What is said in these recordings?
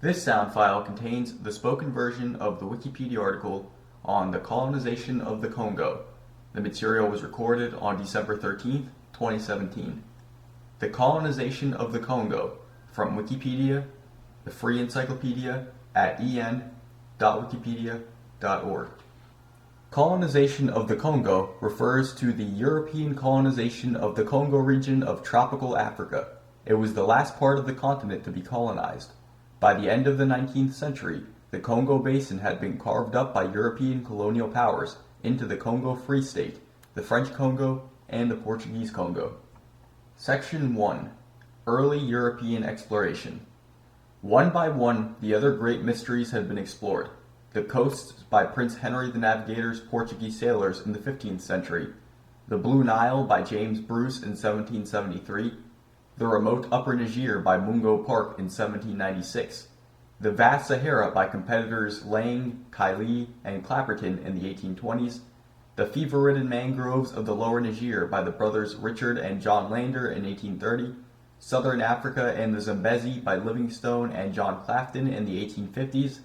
This sound file contains the spoken version of the Wikipedia article on the colonization of the Congo. The material was recorded on December 13th, 2017. The colonization of the Congo, from Wikipedia, the free encyclopedia at en.wikipedia.org. Colonization of the Congo refers to the European colonization of the Congo region of tropical Africa. It was the last part of the continent to be colonized. By the end of the 19th century, the Congo Basin had been carved up by European colonial powers into the Congo Free State, the French Congo, and the Portuguese Congo. Section 1. Early European Exploration. One by one, the other great mysteries had been explored. The coasts by Prince Henry the Navigator's Portuguese sailors in the 15th century, the Blue Nile by James Bruce in 1773, the remote Upper Niger by Mungo Park in 1796, the vast Sahara by competitors Lang, Kiley, and Clapperton in the 1820s, the fever-ridden mangroves of the Lower Niger by the brothers Richard and John Lander in 1830, Southern Africa and the Zambezi by Livingstone and John Clafton in the 1850s,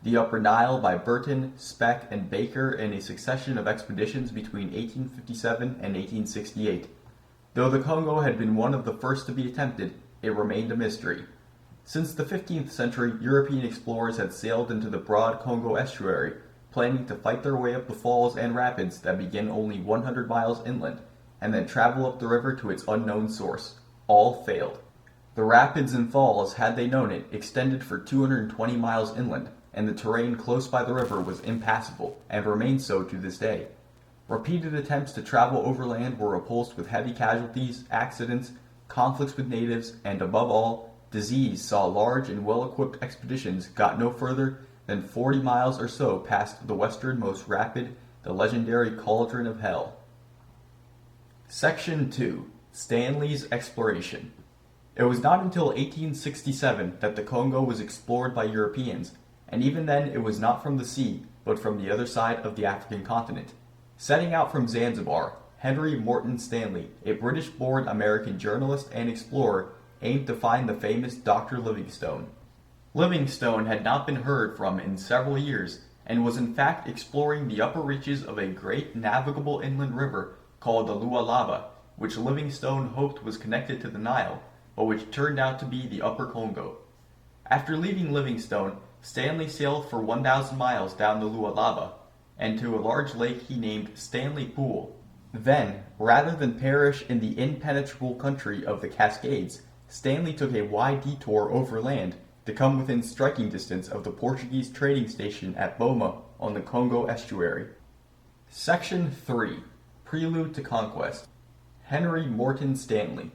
the Upper Nile by Burton, Speck, and Baker in a succession of expeditions between 1857 and 1868. Though the Congo had been one of the first to be attempted, it remained a mystery. Since the 15th century, European explorers had sailed into the broad Congo estuary, planning to fight their way up the falls and rapids that begin only 100 miles inland, and then travel up the river to its unknown source. All failed. The rapids and falls, had they known it, extended for 220 miles inland, and the terrain close by the river was impassable, and remains so to this day. Repeated attempts to travel overland were repulsed with heavy casualties, accidents, conflicts with natives, and above all, disease saw large and well-equipped expeditions got no further than 40 miles or so past the westernmost rapid, the legendary Cauldron of Hell. Section 2. Stanley's Exploration. It was not until 1867 that the Congo was explored by Europeans, and even then it was not from the sea, but from the other side of the African continent. Setting out from Zanzibar, Henry Morton Stanley, a British-born American journalist and explorer, aimed to find the famous Dr. Livingstone. Livingstone had not been heard from in several years, and was in fact exploring the upper reaches of a great navigable inland river called the Lualaba, which Livingstone hoped was connected to the Nile, but which turned out to be the Upper Congo. After leaving Livingstone, Stanley sailed for 1,000 miles down the Lualaba, and to a large lake he named Stanley Pool. Then, rather than perish in the impenetrable country of the Cascades, Stanley took a wide detour overland to come within striking distance of the Portuguese trading station at Boma on the Congo estuary. Section 3. Prelude to Conquest. Henry Morton Stanley.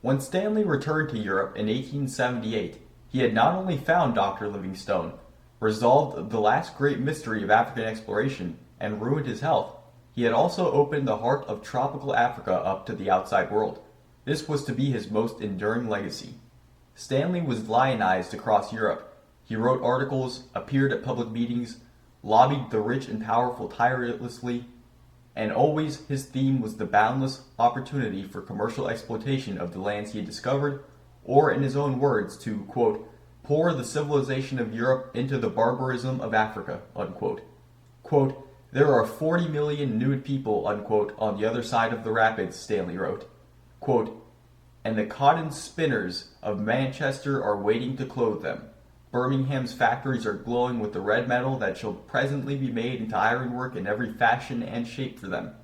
When Stanley returned to Europe in 1878, he had not only found Dr. Livingstone, resolved the last great mystery of African exploration, and ruined his health, he had also opened the heart of tropical Africa up to the outside world. This was to be his most enduring legacy. Stanley was lionized across Europe. He wrote articles, appeared at public meetings, lobbied the rich and powerful tirelessly, and always his theme was the boundless opportunity for commercial exploitation of the lands he had discovered, or in his own words, to, quote, pour the civilization of Europe into the barbarism of Africa, unquote. Quote, there are 40 million nude people, unquote, on the other side of the rapids, Stanley wrote. Quote, and the cotton spinners of Manchester are waiting to clothe them. Birmingham's factories are glowing with the red metal that shall presently be made into ironwork in every fashion and shape for them.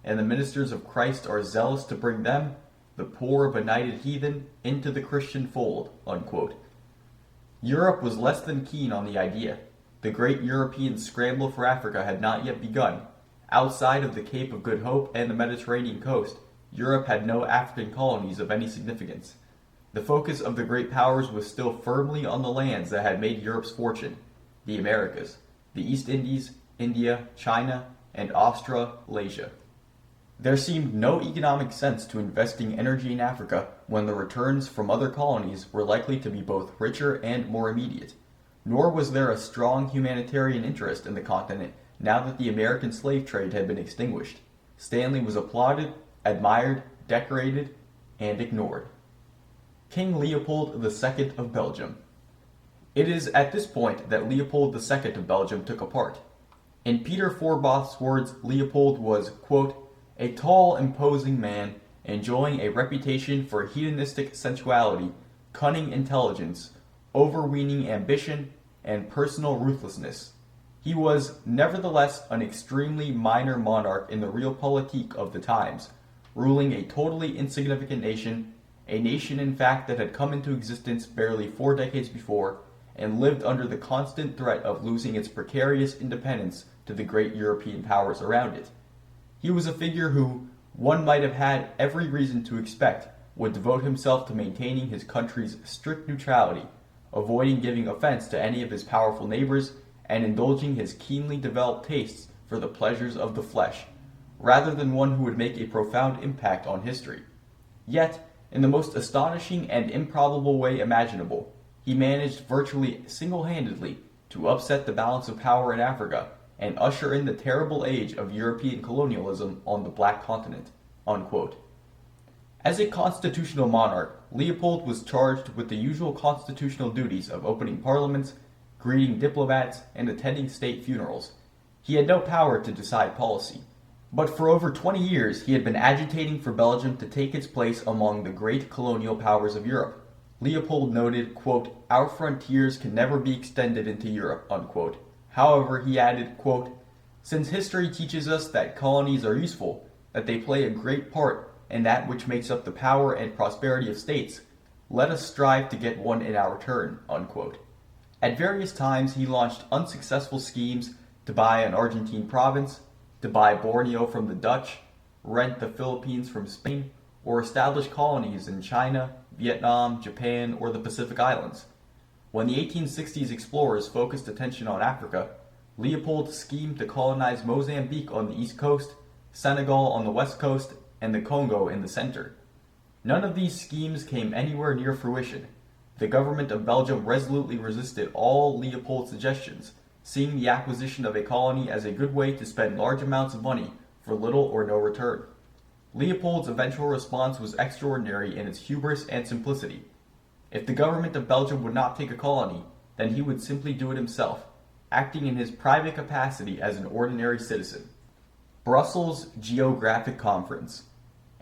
And the ministers of Christ are zealous to bring them, the poor benighted heathen, into the Christian fold, unquote. Europe was less than keen on the idea. The great European scramble for Africa had not yet begun. Outside of the Cape of Good Hope and the Mediterranean coast, Europe had no African colonies of any significance. The focus of the great powers was still firmly on the lands that had made Europe's fortune, the Americas, the East Indies, India, China, and Australasia. There seemed no economic sense to investing energy in Africa when the returns from other colonies were likely to be both richer and more immediate. Nor was there a strong humanitarian interest in the continent now that the American slave trade had been extinguished. Stanley was applauded, admired, decorated, and ignored. King Leopold II of Belgium. It is at this point that Leopold II of Belgium took a part. In Peter Forbach's words, Leopold was, quote, a tall, imposing man, enjoying a reputation for hedonistic sensuality, cunning intelligence, overweening ambition, and personal ruthlessness. He was, nevertheless, an extremely minor monarch in the realpolitik of the times, ruling a totally insignificant nation, a nation in fact that had come into existence barely 4 decades before, and lived under the constant threat of losing its precarious independence to the great European powers around it. He was a figure who, one might have had every reason to expect, would devote himself to maintaining his country's strict neutrality, avoiding giving offense to any of his powerful neighbors, and indulging his keenly developed tastes for the pleasures of the flesh, rather than one who would make a profound impact on history. Yet, in the most astonishing and improbable way imaginable, he managed virtually single-handedly to upset the balance of power in Africa and usher in the terrible age of European colonialism on the Black Continent." Unquote. As a constitutional monarch, Leopold was charged with the usual constitutional duties of opening parliaments, greeting diplomats, and attending state funerals. He had no power to decide policy. But for over 20 years, he had been agitating for Belgium to take its place among the great colonial powers of Europe. Leopold noted, quote, "Our frontiers can never be extended into Europe," unquote. However, he added, quote, "Since history teaches us that colonies are useful, that they play a great part in that which makes up the power and prosperity of states, let us strive to get one in our turn," unquote. At various times, he launched unsuccessful schemes to buy an Argentine province, to buy Borneo from the Dutch, rent the Philippines from Spain, or establish colonies in China, Vietnam, Japan, or the Pacific Islands. When the 1860s explorers focused attention on Africa, Leopold schemed to colonize Mozambique on the east coast, Senegal on the west coast, and the Congo in the center. None of these schemes came anywhere near fruition. The government of Belgium resolutely resisted all Leopold's suggestions, seeing the acquisition of a colony as a good way to spend large amounts of money for little or no return. Leopold's eventual response was extraordinary in its hubris and simplicity. If the government of Belgium would not take a colony, then he would simply do it himself, acting in his private capacity as an ordinary citizen. Brussels Geographic Conference.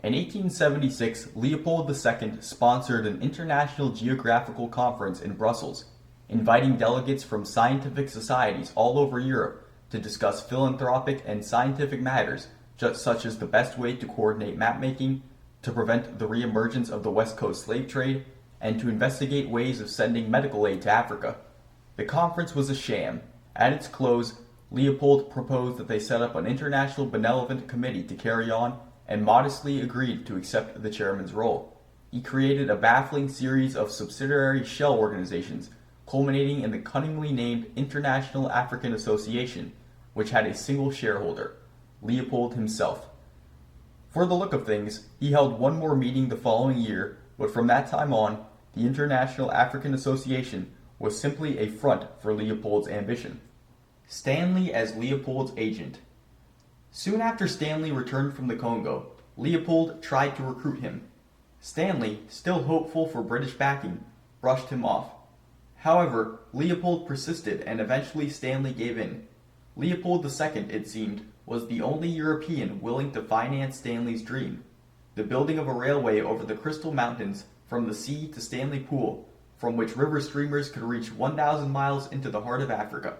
In 1876, Leopold II sponsored an international geographical conference in Brussels, inviting delegates from scientific societies all over Europe to discuss philanthropic and scientific matters such as the best way to coordinate mapmaking, to prevent the reemergence of the West Coast slave trade, and to investigate ways of sending medical aid to Africa. The conference was a sham. At its close, Leopold proposed that they set up an international benevolent committee to carry on, and modestly agreed to accept the chairman's role. He created a baffling series of subsidiary shell organizations, culminating in the cunningly named International African Association, which had a single shareholder, Leopold himself. For the look of things, he held one more meeting the following year, but from that time on, the International African Association was simply a front for Leopold's ambition. Stanley as Leopold's agent. Soon after Stanley returned from the Congo, Leopold tried to recruit him. Stanley, still hopeful for British backing, brushed him off. However, Leopold persisted and eventually Stanley gave in. Leopold II, it seemed, was the only European willing to finance Stanley's dream, the building of a railway over the Crystal Mountains from the sea to Stanley Pool, from which river steamers could reach 1,000 miles into the heart of Africa.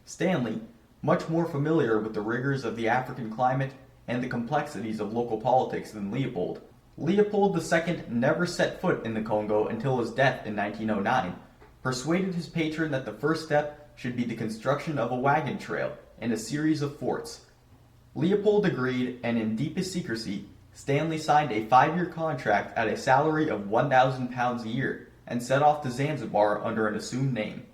Stanley, much more familiar with the rigors of the African climate and the complexities of local politics than Leopold, Leopold II never set foot in the Congo until his death in 1909, persuaded his patron that the first step should be the construction of a wagon trail and a series of forts. Leopold agreed, and in deepest secrecy, Stanley signed a 5-year contract at a salary of £1,000 a year and set off to Zanzibar under an assumed name.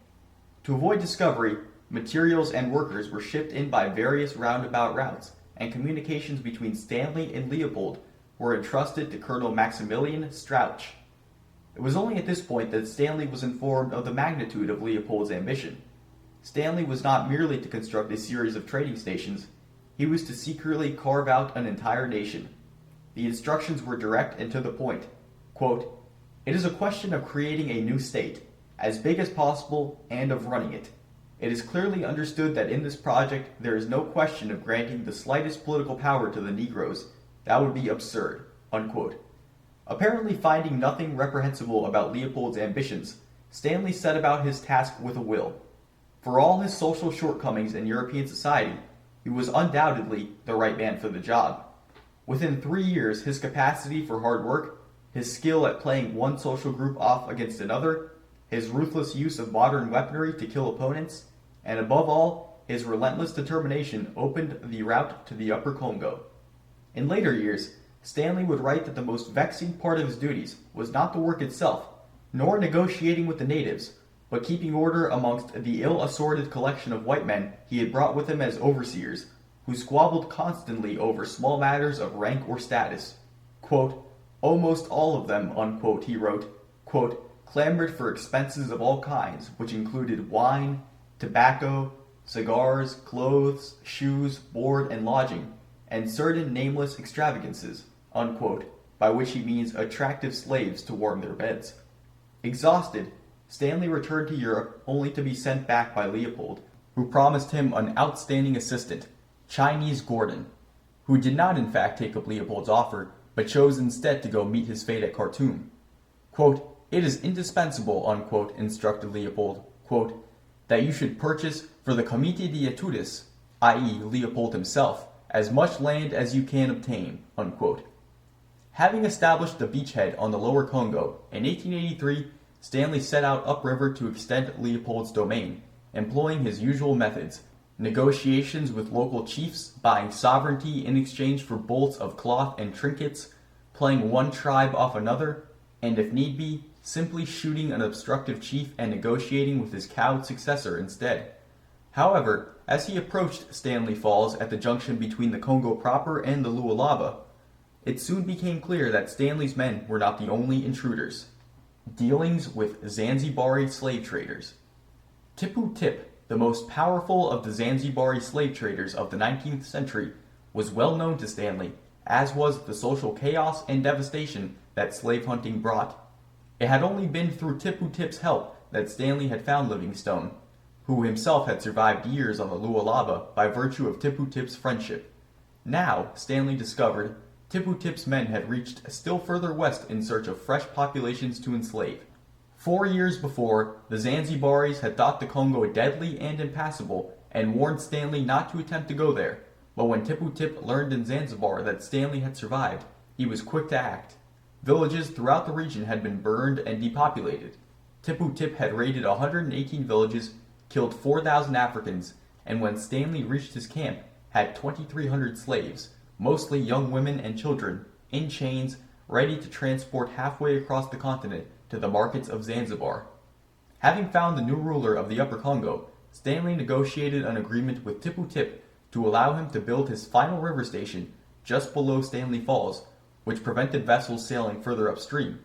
To avoid discovery, materials and workers were shipped in by various roundabout routes, and communications between Stanley and Leopold were entrusted to Colonel Maximilian Strauch. It was only at this point that Stanley was informed of the magnitude of Leopold's ambition. Stanley was not merely to construct a series of trading stations, he was to secretly carve out an entire nation. The instructions were direct and to the point. Quote, "It is a question of creating a new state. as big as possible, and of running it. It is clearly understood that in this project there is no question of granting the slightest political power to the Negroes. That would be absurd." Unquote. Apparently finding nothing reprehensible about Leopold's ambitions, Stanley set about his task with a will. For all his social shortcomings in European society, he was undoubtedly the right man for the job. Within 3 years, his capacity for hard work, his skill at playing one social group off against another, his ruthless use of modern weaponry to kill opponents, and above all, his relentless determination opened the route to the Upper Congo. In later years, Stanley would write that the most vexing part of his duties was not the work itself, nor negotiating with the natives, but keeping order amongst the ill-assorted collection of white men he had brought with him as overseers, who squabbled constantly over small matters of rank or status. Quote, "Almost all of them," unquote, he wrote, quote, "clamored for expenses of all kinds, which included wine, tobacco, cigars, clothes, shoes, board, and lodging, and certain nameless extravagances," unquote, by which he means attractive slaves to warm their beds. Exhausted, Stanley returned to Europe only to be sent back by Leopold, who promised him an outstanding assistant, Chinese Gordon, who did not in fact take up Leopold's offer, but chose instead to go meet his fate at Khartoum. Quote, "It is indispensable," unquote, instructed Leopold, quote, "that you should purchase for the Comité d'Etudes, i.e. Leopold himself, as much land as you can obtain," unquote. Having established the beachhead on the lower Congo, in 1883, Stanley set out upriver to extend Leopold's domain, employing his usual methods: negotiations with local chiefs, buying sovereignty in exchange for bolts of cloth and trinkets, playing one tribe off another, and if need be, simply shooting an obstructive chief and negotiating with his cowed successor instead. However, as he approached Stanley Falls at the junction between the Congo proper and the Lualaba, it soon became clear that Stanley's men were not the only intruders. Dealings with Zanzibari slave traders. Tipu Tip, the most powerful of the Zanzibari slave traders of the 19th century, was well known to Stanley, as was the social chaos and devastation that slave hunting brought. It had only been through Tipu Tip's help that Stanley had found Livingstone, who himself had survived years on the Lualaba by virtue of Tipu Tip's friendship. Now, Stanley discovered, Tipu Tip's men had reached still further west in search of fresh populations to enslave. 4 years before, the Zanzibaris had thought the Congo deadly and impassable, and warned Stanley not to attempt to go there. But when Tipu Tip learned in Zanzibar that Stanley had survived, he was quick to act. Villages throughout the region had been burned and depopulated. Tipu Tip had raided 118 villages, killed 4,000 Africans, and when Stanley reached his camp, had 2,300 slaves, mostly young women and children, in chains, ready to transport halfway across the continent to the markets of Zanzibar. Having found the new ruler of the Upper Congo, Stanley negotiated an agreement with Tipu Tip to allow him to build his final river station just below Stanley Falls, which prevented vessels sailing further upstream.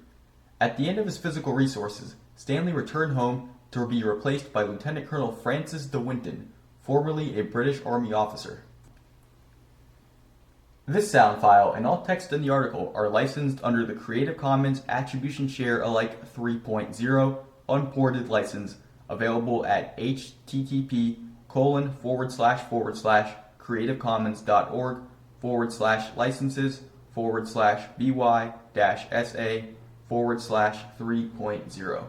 At the end of his physical resources, Stanley returned home to be replaced by Lieutenant Colonel Francis de Winton, formerly a British Army officer. This sound file and all text in the article are licensed under the Creative Commons Attribution Share Alike 3.0 Unported license, available at http://creativecommons.org/licenses/by-sa/3.0.